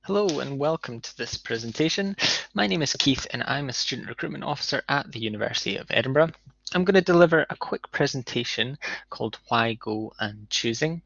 Hello and welcome to this presentation. My name is Keith and I'm a Student Recruitment Officer at the University of Edinburgh. I'm going to deliver a quick presentation called Why Go and Choosing.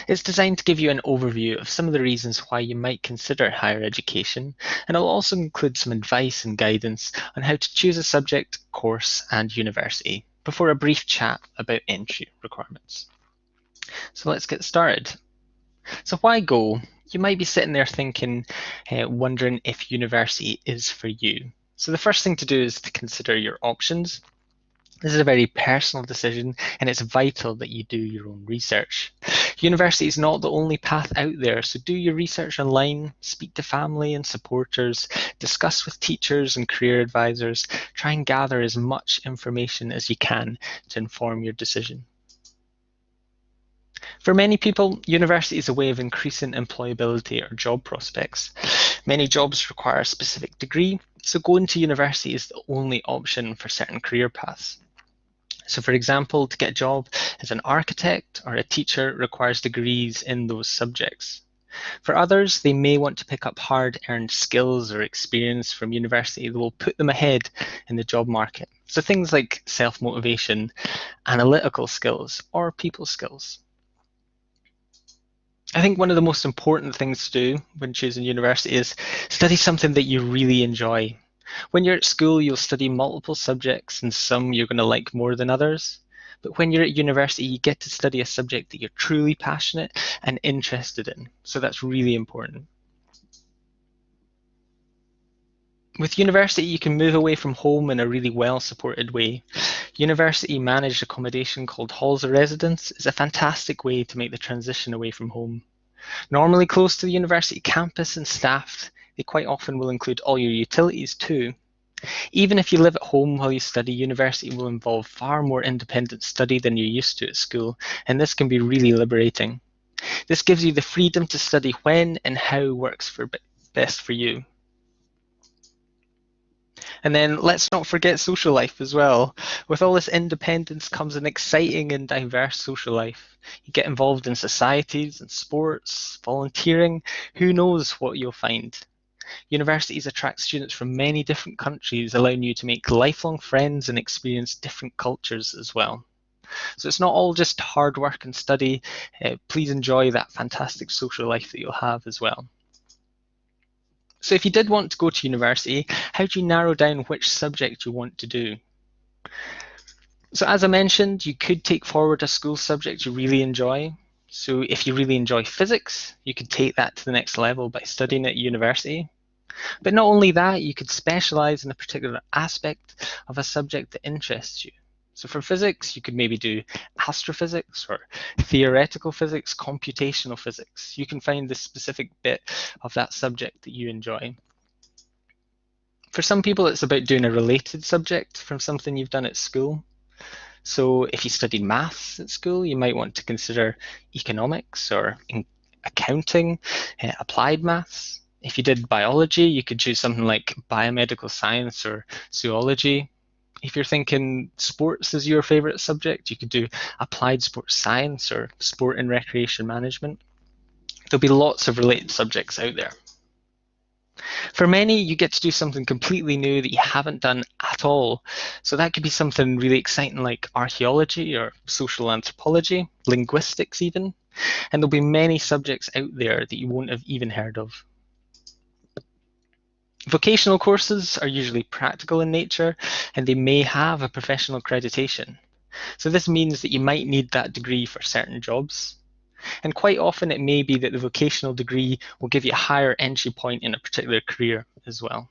It's designed to give you an overview of some of the reasons why you might consider higher education, and it'll also include some advice and guidance on how to choose a subject, course and university before a brief chat about entry requirements. So let's get started. So why go? You might be sitting there thinking, wondering if university is for you. So the first thing to do is to consider your options. This is a very personal decision and it's vital that you do your own research. University is not the only path out there, so do your research online, speak to family and supporters, discuss with teachers and career advisors, try and gather as much information as you can to inform your decision. For many people, university is a way of increasing employability or job prospects. Many jobs require a specific degree, so going to university is the only option for certain career paths. So for example, to get a job as an architect or a teacher requires degrees in those subjects. For others, they may want to pick up hard-earned skills or experience from university that will put them ahead in the job market. So things like self-motivation, analytical skills, or people skills. I think one of the most important things to do when choosing university is study something that you really enjoy. When you're at school, you'll study multiple subjects and some you're going to like more than others. But when you're at university, you get to study a subject that you're truly passionate and interested in. So that's really important. With university, you can move away from home in a really well-supported way. University managed accommodation called halls of residence is a fantastic way to make the transition away from home. Normally close to the university campus and staff, they quite often will include all your utilities too. Even if you live at home while you study, university will involve far more independent study than you're used to at school, and this can be really liberating. This gives you the freedom to study when and how works best for you. And then let's not forget social life as well. With all this independence comes an exciting and diverse social life. You get involved in societies and sports, volunteering, who knows what you'll find. Universities attract students from many different countries, allowing you to make lifelong friends and experience different cultures as well. So it's not all just hard work and study. Please enjoy that fantastic social life that you'll have as well. So if you did want to go to university, how do you narrow down which subject you want to do? So as I mentioned, you could take forward a school subject you really enjoy. So if you really enjoy physics, you could take that to the next level by studying at university. But not only that, you could specialize in a particular aspect of a subject that interests you. So for physics, you could maybe do astrophysics or theoretical physics, computational physics. You can find the specific bit of that subject that you enjoy. For some people, it's about doing a related subject from something you've done at school. So if you studied maths at school, you might want to consider economics or accounting, applied maths. If you did biology, you could choose something like biomedical science or zoology. If you're thinking sports is your favorite subject, you could do applied sports science or sport and recreation management. There'll be lots of related subjects out there. For many, you get to do something completely new that you haven't done at all. So that could be something really exciting like archaeology or social anthropology, linguistics even. And there'll be many subjects out there that you won't have even heard of. Vocational courses are usually practical in nature and they may have a professional accreditation. So this means that you might need that degree for certain jobs. And quite often it may be that the vocational degree will give you a higher entry point in a particular career as well.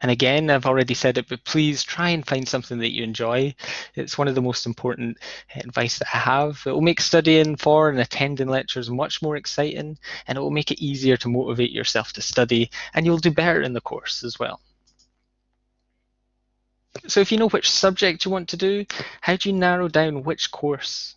And again, I've already said it, but please try and find something that you enjoy. It's one of the most important advice that I have. It will make studying for and attending lectures much more exciting, and it will make it easier to motivate yourself to study, and you'll do better in the course as well. So if you know which subject you want to do, how do you narrow down which course?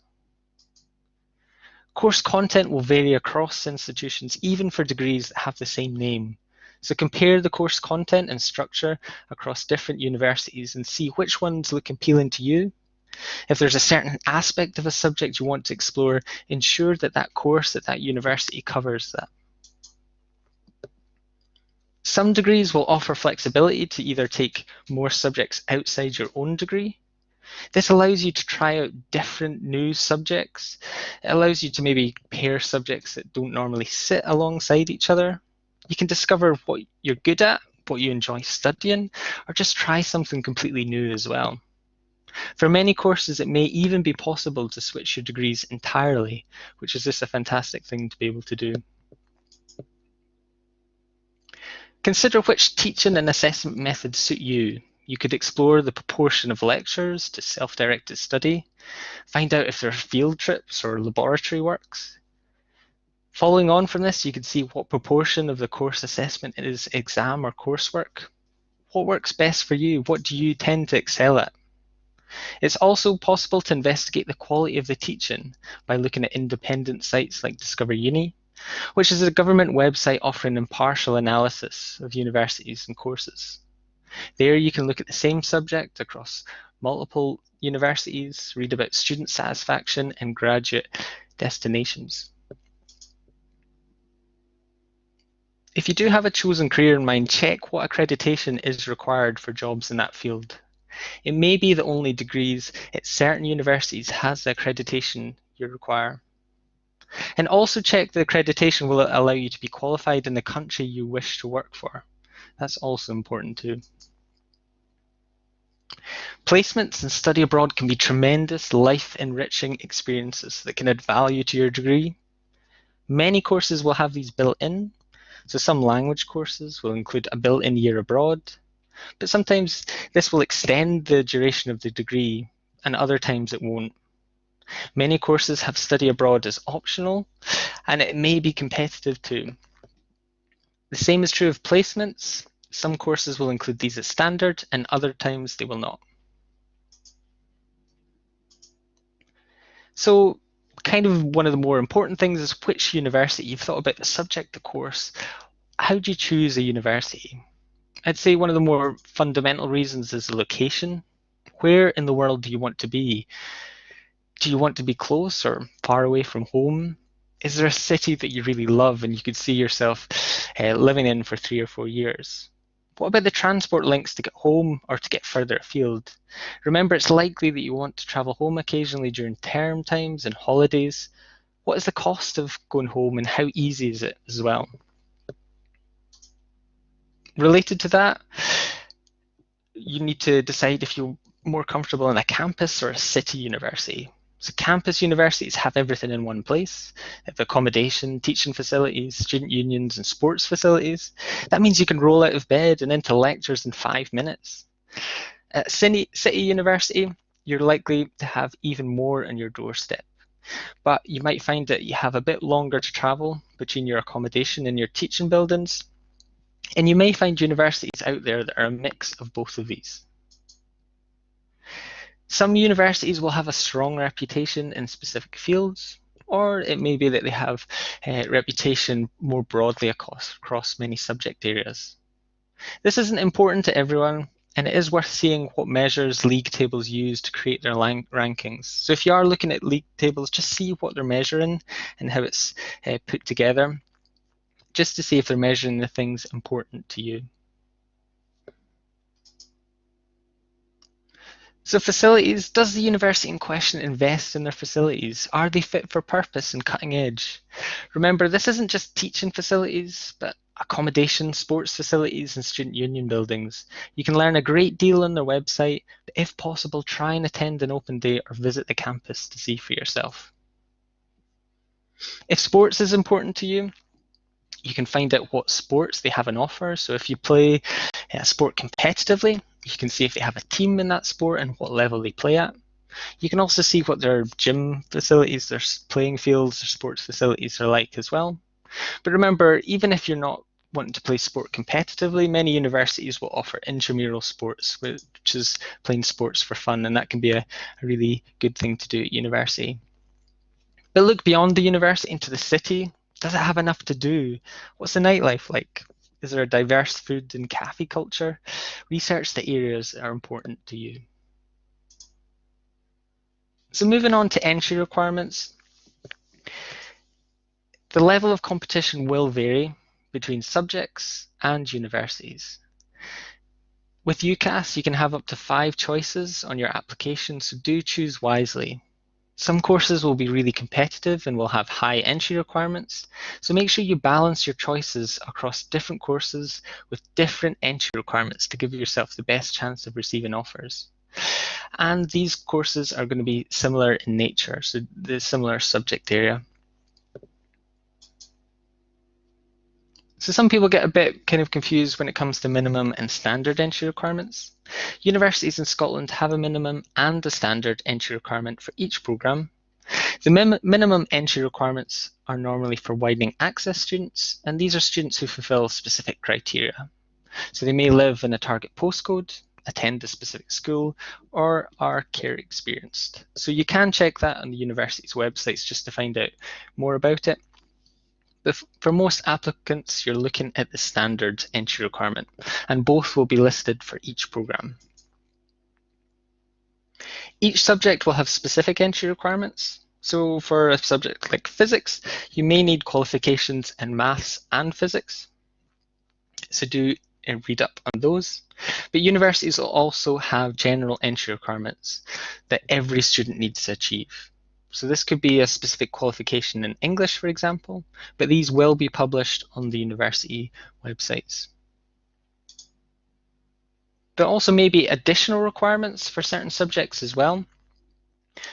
Course content will vary across institutions, even for degrees that have the same name. So compare the course content and structure across different universities and see which ones look appealing to you. If there's a certain aspect of a subject you want to explore, ensure that that course at that university covers that. Some degrees will offer flexibility to either take more subjects outside your own degree. This allows you to try out different new subjects. It allows you to maybe pair subjects that don't normally sit alongside each other. You can discover what you're good at, what you enjoy studying, or just try something completely new as well. For many courses, it may even be possible to switch your degrees entirely, which is just a fantastic thing to be able to do. Consider which teaching and assessment methods suit you. You could explore the proportion of lectures to self-directed study, find out if there are field trips or laboratory works. Following on from this, you can see what proportion of the course assessment is exam or coursework. What works best for you? What do you tend to excel at? It's also possible to investigate the quality of the teaching by looking at independent sites like Discover Uni, which is a government website offering impartial analysis of universities and courses. There you can look at the same subject across multiple universities, read about student satisfaction and graduate destinations. If you do have a chosen career in mind, check what accreditation is required for jobs in that field. It may be that only degrees at certain universities has the accreditation you require. And also check the accreditation will allow you to be qualified in the country you wish to work for. That's also important too. Placements and study abroad can be tremendous life-enriching experiences that can add value to your degree. Many courses will have these built in. So some language courses will include a built-in year abroad, but sometimes this will extend the duration of the degree and other times it won't. Many courses have study abroad as optional and it may be competitive too. The same is true of placements. Some courses will include these as standard and other times they will not. So kind of one of the more important things is which university. You've thought about the subject, the course. How do you choose a university? I'd say one of the more fundamental reasons is the location. Where in the world do you want to be? Do you want to be close or far away from home? Is there a city that you really love and you could see yourself living in for 3 or 4 years? What about the transport links to get home or to get further afield? Remember, it's likely that you want to travel home occasionally during term times and holidays. What is the cost of going home and how easy is it as well? Related to that, you need to decide if you're more comfortable in a campus or a city university. So campus universities have everything in one place. They have accommodation, teaching facilities, student unions, and sports facilities. That means you can roll out of bed and into lectures in 5 minutes. At city university, you're likely to have even more on your doorstep. But you might find that you have a bit longer to travel between your accommodation and your teaching buildings. And you may find universities out there that are a mix of both of these. Some universities will have a strong reputation in specific fields, or it may be that they have a reputation more broadly across many subject areas. This isn't important to everyone, and it is worth seeing what measures league tables use to create their rankings. So if you are looking at league tables, just see what they're measuring and how it's put together, just to see if they're measuring the things important to you. So facilities, does the university in question invest in their facilities? Are they fit for purpose and cutting edge? Remember, this isn't just teaching facilities, but accommodation, sports facilities, and student union buildings. You can learn a great deal on their website, but if possible, try and attend an open day or visit the campus to see for yourself. If sports is important to you, you can find out what sports they have on offer. So if you play a sport competitively, you can see if they have a team in that sport and what level they play at. You can also see what their gym facilities, their playing fields, their sports facilities are like as well. But remember, even if you're not wanting to play sport competitively, many universities will offer intramural sports, which is playing sports for fun, and that can be a really good thing to do at university. But look beyond the university into the city. Does it have enough to do? What's the nightlife like? Is there a diverse food and cafe culture? Research the areas that are important to you. So moving on to entry requirements. The level of competition will vary. between subjects and universities. With UCAS, you can have up to 5 choices on your application, so do choose wisely. Some courses will be really competitive and will have high entry requirements, so make sure you balance your choices across different courses with different entry requirements to give yourself the best chance of receiving offers. And these courses are going to be similar in nature, so the similar subject area. So some people get a bit kind of confused when it comes to minimum and standard entry requirements. Universities in Scotland have a minimum and a standard entry requirement for each programme. The minimum entry requirements are normally for widening access students, and these are students who fulfil specific criteria. So they may live in a target postcode, attend a specific school, or are care experienced. So you can check that on the university's websites just to find out more about it. But for most applicants, you're looking at the standard entry requirement, and both will be listed for each programme. Each subject will have specific entry requirements. So for a subject like physics, you may need qualifications in maths and physics. So do read up on those. But universities will also have general entry requirements that every student needs to achieve. So this could be a specific qualification in English, for example, but these will be published on the university websites. There also may be additional requirements for certain subjects as well.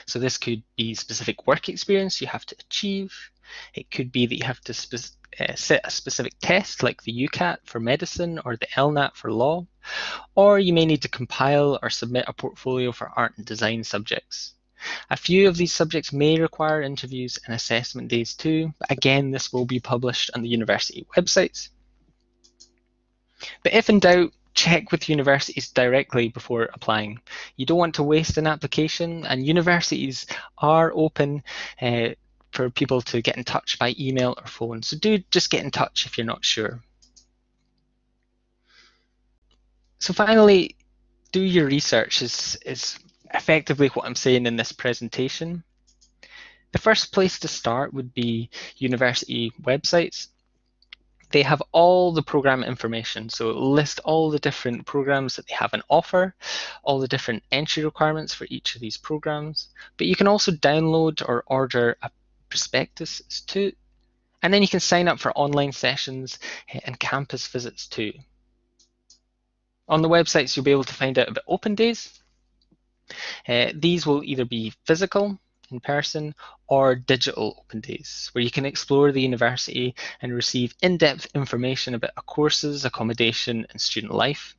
So this could be specific work experience you have to achieve. It could be that you have to set a specific test like the UCAT for medicine or the LNAT for law, or you may need to compile or submit a portfolio for art and design subjects. A few of these subjects may require interviews and assessment days too, but again, this will be published on the university websites. But if in doubt, check with universities directly before applying. You don't want to waste an application, and universities are open for people to get in touch by email or phone. So do just get in touch if you're not sure. So finally, do your research is effectively what I'm saying in this presentation. The first place to start would be university websites. They have all the program information, so it'll list all the different programs that they have on offer, all the different entry requirements for each of these programs. But you can also download or order a prospectus too, and then you can sign up for online sessions and campus visits too. On the websites, you'll be able to find out about open days. These will either be physical, in person, or digital open days, where you can explore the university and receive in-depth information about courses, accommodation, and student life.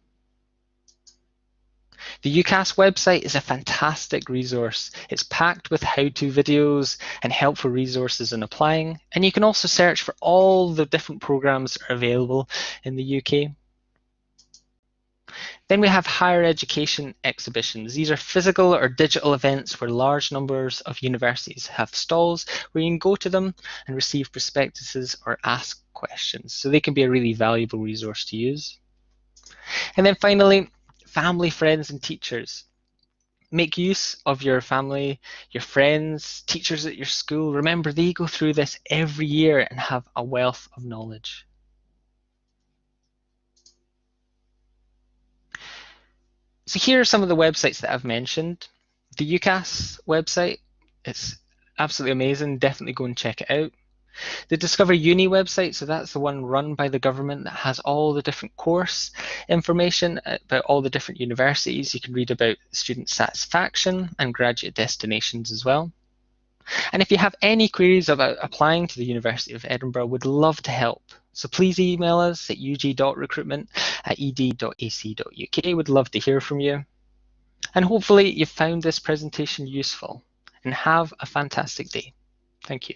The UCAS website is a fantastic resource. It's packed with how-to videos and helpful resources in applying, and you can also search for all the different programs that are available in the UK. Then we have higher education exhibitions. These are physical or digital events where large numbers of universities have stalls where you can go to them and receive prospectuses or ask questions. So they can be a really valuable resource to use. And then finally, family, friends, and teachers. Make use of your family, your friends, teachers at your school. Remember, they go through this every year and have a wealth of knowledge. So here are some of the websites that I've mentioned. The UCAS website, it's absolutely amazing. Definitely go and check it out. The Discover Uni website, so that's the one run by the government that has all the different course information about all the different universities. You can read about student satisfaction and graduate destinations as well. And if you have any queries about applying to the University of Edinburgh, we'd love to help. So please email us at ug.recruitment@ed.ac.uk. We'd love to hear from you. And hopefully you've found this presentation useful. And have a fantastic day. Thank you.